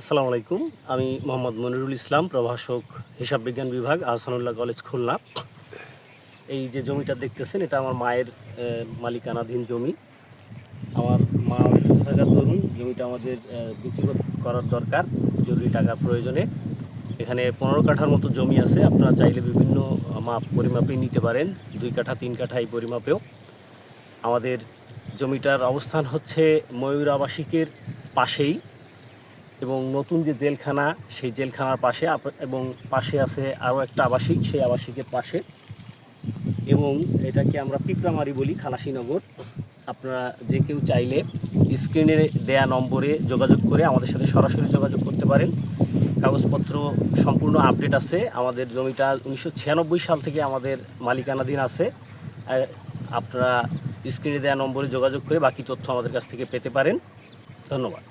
আসসালামু আলাইকুম। আমি মোহাম্মদ মনিরুল ইসলাম, প্রভাষক, হিসাব বিজ্ঞান বিভাগ, আহসানুল্লাহ কলেজ, খুলনা। এই যে জমিটা দেখতেছেন, এটা আমার মায়ের মালিকানাধীন জমি। আমার মা অসুস্থ থাকার দরুন জমিটা আমাদের বিক্রি করার দরকার, জরুরি টাকার প্রয়োজনে। এখানে 15 কাঠার মতো জমি আছে। আপনারা চাইলে বিভিন্ন পরিমাপে নিতে পারেন, 2 কাঠা 3 কাঠা এই পরিমাপেও। আমাদের জমিটার অবস্থান হচ্ছে ময়ূর আবাসিকের পাশেই, এবং নতুন যে জেলখানা, সেই জেলখানার পাশে, এবং পাশে আছে আরও একটা আবাসিক, সেই আবাসিকের পাশে। এবং এটাকে আমরা পিঁপড়ামারি বলি, খালাসিনগর। আপনারা যে কেউ চাইলে স্ক্রিনে দেয়া নম্বরে যোগাযোগ করে আমাদের সাথে সরাসরি যোগাযোগ করতে পারেন। কাগজপত্র সম্পূর্ণ আপডেট আছে। আমাদের জমিটা 1996 সাল থেকে আমাদের মালিকানাধীন আছে। আপনারা স্ক্রিনে দেয়া নম্বরে যোগাযোগ করে বাকি তথ্য আমাদের কাছ থেকে পেতে পারেন। ধন্যবাদ।